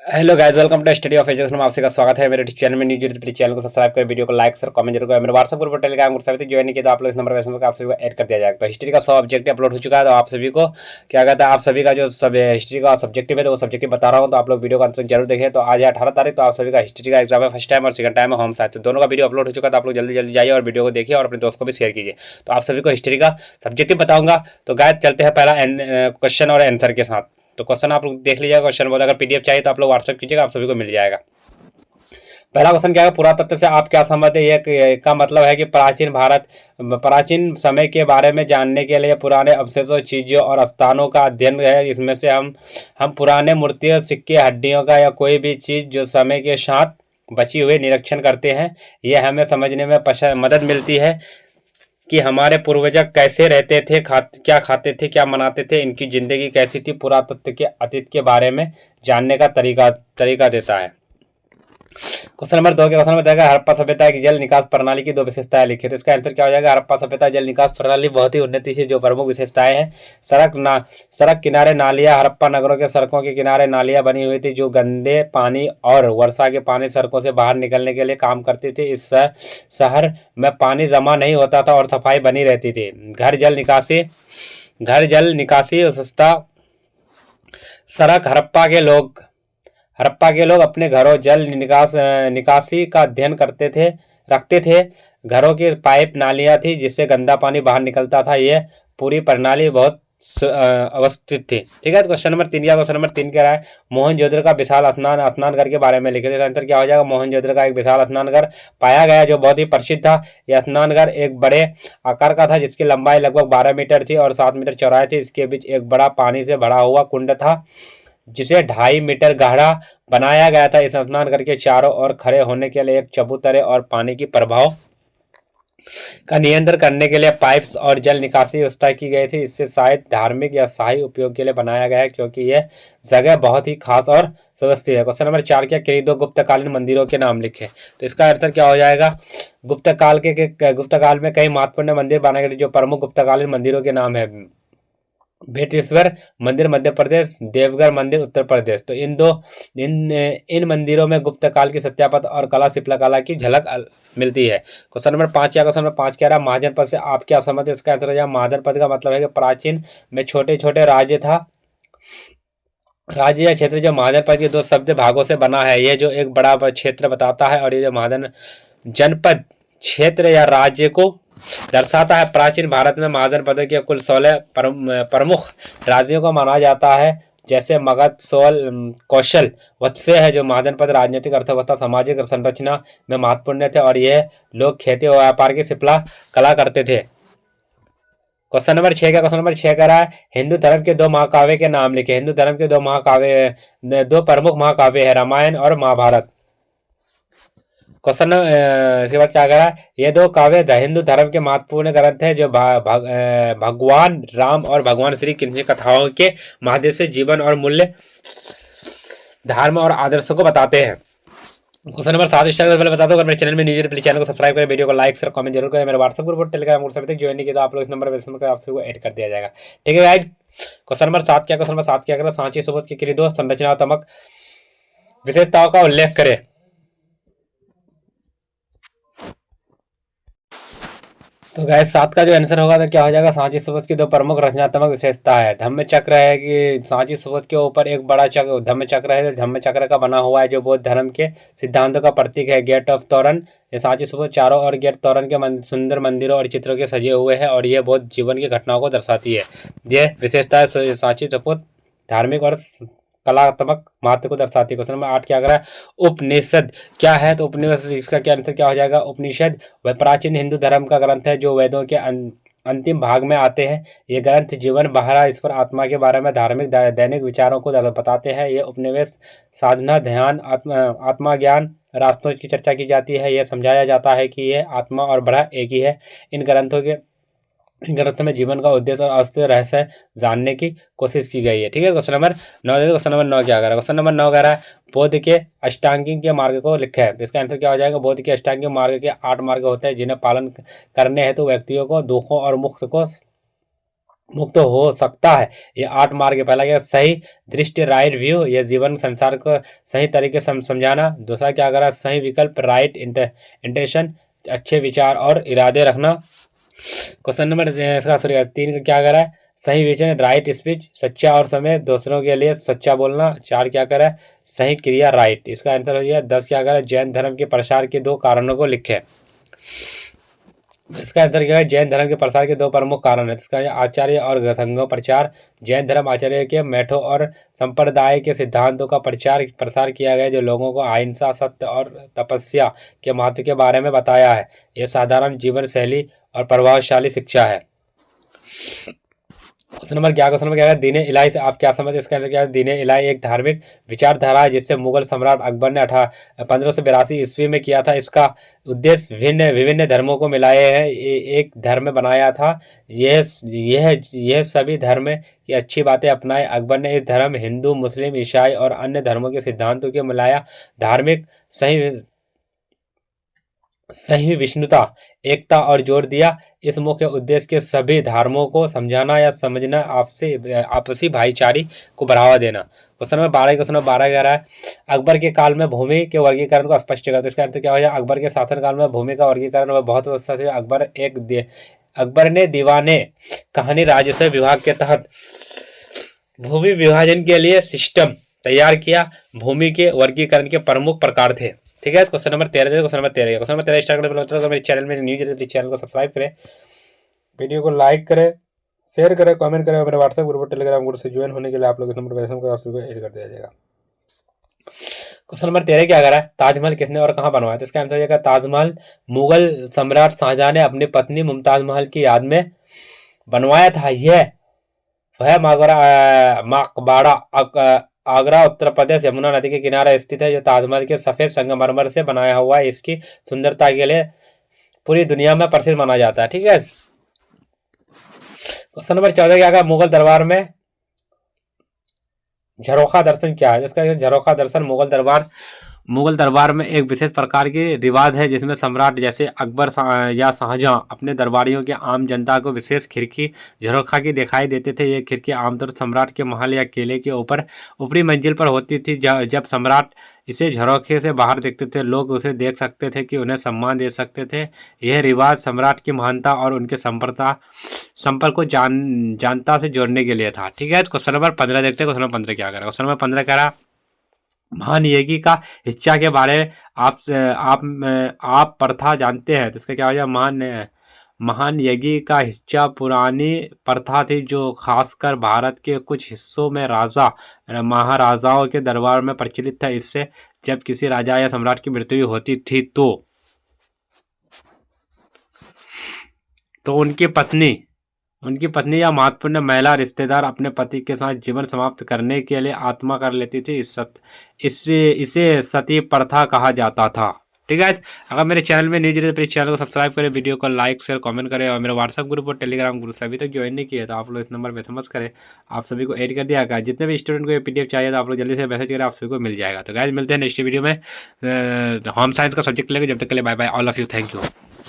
Hello guys, welcome to study of education में आपसे का स्वागत है मेरे चैनल में। न्यू जरूर चैनल को सब्सक्राइब करें, वीडियो को लाइक और कमेंट जरूर करें। मेरे व्हाट्सएप ग्रुप पर टेलीग्राम ग्रुप सभी ज्वाइन किया तो आप लोग इस नंबर पर आप सभी को ऐड कर दिया जाएगा। तो हिस्ट्री का 100 ऑब्जेक्टिव अपलोड हो चुका है, तो आप सभी को क्या कहता है, आप सभी का जो सब हिस्ट्री का सब्जेक्टिव है तो वो सब्जेक्टिव बता रहा हूँ, तो आप लोग वीडियो को अंत तक जरूर देखें। तो आज है 18 तारीख, तो आप सभी का हिस्ट्री का एग्जाम है, फर्स्ट टाइम और सेकंड टाइम है होम साइंस, तो दोनों का वीडियो अपलोड हो चुका है। तो आप लोग जल्दी जल्दी जाइए और वीडियो को देखिए और अपने दोस्त को भी शेयर कीजिए। तो आप सभी को हिस्ट्री का सब्जेक्टिव बताऊंगा। तो गाइस चलते हैं पहला क्वेश्चन और आंसर के साथ। तो क्वेश्चन आप लोग देख लीजिएगा, क्वेश्चन बोला, अगर पीडीएफ चाहिए तो आप लोग व्हाट्सएप कीजिएगा, आप सभी को मिल जाएगा। पहला क्वेश्चन क्या है, पुरातत्व से आप क्या समझते हैं? ये का मतलब है कि प्राचीन समय के बारे में जानने के लिए पुराने अवशेषों, चीजों और स्थानों का अध्ययन है। इसमें से हम पुराने मूर्तियों, सिक्के, हड्डियों का या कोई भी चीज जो समय के साथ बची हुई निरीक्षण करते हैं। ये हमें समझने में मदद मिलती है कि हमारे पूर्वज कैसे रहते थे, क्या खाते थे, क्या मनाते थे, इनकी जिंदगी कैसी थी। पुरातत्व के अतीत के बारे में जानने का तरीका देता है। क्वेश्चन नंबर 2 के क्वेश्चन में बताएगा हड़प्पा सभ्यता की जल निकास प्रणाली की 2 विशेषताएं लिखिए। तो इसका आंसर क्या हो जाएगा? हड़प्पा सभ्यता जल निकास प्रणाली बहुत ही उन्नति से जो प्रमुख विशेषताएं हैं, सड़क किनारे नालियां। हड़प्पा नगरों के सड़कों के किनारे नालियां बनी हुई थी जो गंदे पानी और वर्षा के पानी सड़कों से बाहर निकलने के लिए काम करती थी। इस शहर में पानी जमा नहीं होता था और सफाई बनी रहती थी। घर जल निकासी सस्ता सड़क। हड़प्पा के लोग अपने घरों जल निकासी का अध्ययन रखते थे। घरों की पाइप नालियां थी जिससे गंदा पानी बाहर निकलता था। यह पूरी प्रणाली बहुत अवस्थित थी। ठीक है, तो क्वेश्चन नंबर 3 कह रहा है मोहनजोदड़ो का विशाल स्नान घर के बारे में लिखे। तो आंसर क्या हो जाएगा? मोहनजोदड़ो का एक विशाल स्नान घर पाया गया जो बहुत ही प्रसिद्ध था। यह स्नान घर एक बड़े आकार का था जिसकी लंबाई लगभग 12 मीटर थी और 7 मीटर चौड़ाई थी। इसके बीच एक बड़ा पानी से भरा हुआ कुंड था जिसे 2.5 मीटर गहरा बनाया गया था। इस स्नान घर के चारों ओर खड़े होने के लिए एक चबूतरे और पानी की प्रभाव का नियंत्रण करने के लिए पाइप्स और जल निकासी व्यवस्था की गई थी। इससे शायद धार्मिक या शाही उपयोग के लिए बनाया गया है क्योंकि यह जगह बहुत ही खास और सुव्यवस्थित है। क्वेश्चन नंबर 4 क्या किन्हीं 2 गुप्तकालीन मंदिरों के नाम लिखे। तो इसका आंसर क्या हो जाएगा? गुप्त काल में कई महत्वपूर्ण मंदिर बनाए गए थे। जो प्रमुख गुप्तकालीन मंदिरों के नाम है भेटेश्वर मंदिर मध्य प्रदेश, देवघर मंदिर उत्तर प्रदेश। तो इन मंदिरों में गुप्त काल की सत्यापन और कला शिल्पकला की झलक मिलती है। क्वेश्चन नंबर 5 कह रहा महाजन पद से आप क्या समझते हैं? इसका आंसर है महाजन पद का मतलब है कि प्राचीन में छोटे छोटे राज्य या क्षेत्र जो महाजन पद के 2 शब्द भागों से बना है। यह जो एक बड़ा क्षेत्र बताता है और ये जो महाजन जनपद क्षेत्र या राज्य को दर्शाता है। प्राचीन भारत में महाजन पद के कुल 16 प्रमुख राज्यों को माना जाता है, जैसे मगध, कौशल, वत्स्य है। जो महाजन पद राजनीतिक, अर्थव्यवस्था, सामाजिक संरचना में महत्वपूर्ण थे और यह लोग खेती और व्यापार की शिल्पला कला करते थे। क्वेश्चन नंबर 6 का रहा है हिंदू धर्म के 2 महाकाव्य के नाम लिखे। हिंदू धर्म के 2 प्रमुख महाकाव्य है रामायण और महाभारत। इसके बाद क्या करा? ये 2 काव्य हिंदू धर्म के महत्वपूर्ण ग्रंथ है जो भगवान राम और भगवान श्री कृष्ण की कथाओं के माध्यम से जीवन और मूल्य, धर्म और आदर्शों को बताते हैं। क्वेश्चन नंबर 7 स्टार पहले बता दो, अगर मेरे चैनल में न्यू प्लीज चैनल को सब्सक्राइब करें, वीडियो को लाइक और कमेंट जरूर करें। मेरे व्हाट्सएप ग्रुप और टेलीग्राम ग्रुप सभी तक ज्वाइन नहीं किया तो आप लोग इस नंबर पर आप सबको ऐड कर दिया जाएगा। ठीक है गाइस, क्वेश्चन नंबर 7 क्या करें? सांची स्तूप की किन्हीं 2 संरचनात्मक विशेषताओं का उल्लेख करें। तो गाइस 7 का जो आंसर होगा तो क्या हो जाएगा? सांची स्तूप की 2 प्रमुख रचनात्मक विशेषता है। धम्म चक्र है कि सांची स्तूप के ऊपर एक बड़ा चक्र धम्म चक्र है, धम्म चक्र का बना हुआ है जो बौद्ध धर्म के सिद्धांतों का प्रतीक है। गेट ऑफ तोरण, ये सांची स्तूप चारों ओर गेट तोरण के सुंदर मंदिरों और चित्रों के सजे हुए हैं और ये बौद्ध जीवन की घटनाओं को दर्शाती है। ये विशेषता है सांची स्तूप धार्मिक और कलात्मक महत्व को दर्शाती है। क्वेश्चन नंबर 8 क्या कर रहा है? उपनिषद क्या है? तो उपनिषद, इसका क्या आंसर क्या हो जाएगा? उपनिषद वह प्राचीन हिंदू धर्म का ग्रंथ है जो वेदों के अंतिम भाग में आते हैं। ये ग्रंथ जीवन, बहरा, ईश्वर, आत्मा के बारे में धार्मिक दैनिक विचारों को बताते हैं। ये उपनिवेश, साधना, ध्यान, आत्मा ज्ञान रास्तों की चर्चा की जाती है। यह समझाया जाता है कि ये आत्मा और बड़ा एक ही है। इन ग्रंथों में जीवन का उद्देश्य और असली रहस्य जानने की कोशिश की गई है। ठीक है, क्वेश्चन नंबर 9 क्वेश्चन नंबर 9 क्या कह रहा है? क्वेश्चन नंबर 9 कह रहा है बौद्ध के अष्टांगिक के मार्ग को लिखा है। इसका आंसर क्या हो जाएगा? बौद्ध के अष्टांगिक मार्ग के 8 मार्ग होते हैं जिन्हें पालन करने हेतु व्यक्तियों को दुखों और मुक्त को मुक्त हो सकता है। ये 8 मार्ग पहला क्या, सही दृष्टि राइट व्यू, ये जीवन संसार को सही तरीके से समझाना। दूसरा क्या करा, सही विकल्प राइट इंटेंशन, अच्छे विचार और इरादे रखना। क्वेश्चन नंबर इसका सॉरी 3 का क्या करा है, सही विजन राइट स्पीच, सच्चा और समय दूसरों के लिए सच्चा बोलना। 4 क्या करा है, सही क्रिया राइट, इसका आंसर हो गया। 10 क्या करा, जैन धर्म के प्रसार के 2 कारणों को लिखे। इसका आंसर क्या है, जैन धर्म के प्रसार के 2 प्रमुख कारण है। इसका आचार्य और संघों प्रचार, जैन धर्म आचार्य के मैठो और संप्रदाय के सिद्धांतों का प्रचार प्रसार किया गया, जो लोगों को अहिंसा, सत्य और तपस्या के महत्व के बारे में बताया है। यह साधारण जीवन शैली और प्रभावशाली शिक्षा है। क्वेश्चन नंबर क्या है, दीन इलाही से आप क्या समझते हैं। इसका आंसर क्या है, दीन इलाही एक धार्मिक विचारधारा है जिससे मुगल सम्राट अकबर ने 1582 ईस्वी में किया था। इसका उद्देश्य विभिन्न धर्मों को मिलाए हैं एक धर्म बनाया था। यह सभी धर्म की अच्छी बातें अपनाए। अकबर ने इस धर्म हिंदू, मुस्लिम, ईसाई और अन्य धर्मों के सिद्धांतों के मिलाया। धार्मिक सही विष्णुता, एकता और जोर दिया। इस मुख्य उद्देश्य के सभी धर्मों को समझाना या समझना, आपसी भाईचारे को बढ़ावा देना। क्वेश्चन नंबर 12 कह रहा है, अकबर के काल में भूमि के वर्गीकरण को स्पष्ट करता है। इसका आंसर क्या हो जाए, अकबर के शासन काल में भूमि का वर्गीकरण में बहुत से अकबर ने दीवाने कहानी राजस्व विभाग के तहत भूमि विभाजन के लिए सिस्टम तैयार किया। भूमि के वर्गीकरण के प्रमुख प्रकार थे। ठीक है, क्वेश्चन नंबर 13 स्टार्ट करने पहले मेरे चैनल में न्यूज है तो चैनल को सब्सक्राइब करें, वीडियो को लाइक करें, शेयर करें, कमेंट करें। मेरे व्हाट्सएप ग्रुप और टेलीग्राम ग्रुप से ज्वाइन होने के लिए आप लोग इस नंबर पर ऐड कर दिया जाएगा। क्वेश्चन नंबर 13 क्या कह रहा है, ताजमहल किसने और कहाँ बनवाया। तो इसका आंसर है, ताजमहल मुगल सम्राट शाहजहां ने अपनी पत्नी मुमताज महल की याद में बनवाया था। यह वह मकबरा आगरा उत्तर प्रदेश यमुना नदी के किनारे स्थित है, जो ताजमहल के सफेद संगमरमर से बनाया हुआ है। इसकी सुंदरता के लिए पूरी दुनिया में प्रसिद्ध माना जाता है। ठीक है, क्वेश्चन नंबर 14 क्या कहा, मुगल दरबार में झरोखा दर्शन क्या है। इसका झरोखा दर्शन मुगल दरबार में एक विशेष प्रकार की रिवाज है जिसमें सम्राट जैसे अकबर या शाहजहां अपने दरबारियों के आम जनता को विशेष खिड़की झरोखा की दिखाई देते थे। ये खिड़की आमतौर सम्राट के महल या किले के ऊपरी मंजिल पर होती थी। जब सम्राट इसे झरोखे से बाहर देखते थे, लोग उसे देख सकते थे कि उन्हें सम्मान दे सकते थे। यह रिवाज सम्राट की महानता और उनके संपर्क को जानता से जोड़ने के लिए था। ठीक है, क्वेश्चन नंबर 15 देखते हैं। क्वेश्चन नंबर 15 क्या कह रहा है, क्वेश्चन नंबर 15 कह रहा, महान यज्ञ का हिस्सा के बारे में आप प्रथा जानते हैं। तो इसका क्या हो जाए, महान यज्ञ का हिस्सा पुरानी प्रथा थी जो खासकर भारत के कुछ हिस्सों में राजा महाराजाओं के दरबार में प्रचलित था। इससे जब किसी राजा या सम्राट की मृत्यु होती थी तो उनकी पत्नी या महत्वपूर्ण महिला रिश्तेदार अपने पति के साथ जीवन समाप्त करने के लिए आत्मा कर लेती थी। इसे सती प्रथा कहा जाता था। ठीक है, अगर मेरे चैनल में न्यू जुड़े तो चैनल को सब्सक्राइब करें, वीडियो को लाइक शेयर कमेंट करें और मेरे व्हाट्सएप ग्रुप और टेलीग्राम ग्रुप से अभी तक ज्वाइन नहीं किया तो आप लोग इस नंबर पर समझ करें, आप सभी को ऐड कर दिया गया। जितने भी स्टूडेंट को ये PDF चाहिए तो आप लोग जल्दी से मैसेज करें, आप सभी को मिल जाएगा। तो गाइस मिलते हैं नेक्स्ट वीडियो में होम साइंस का सब्जेक्ट लेकर, जब तक के लिए bye bye all of you, thank you.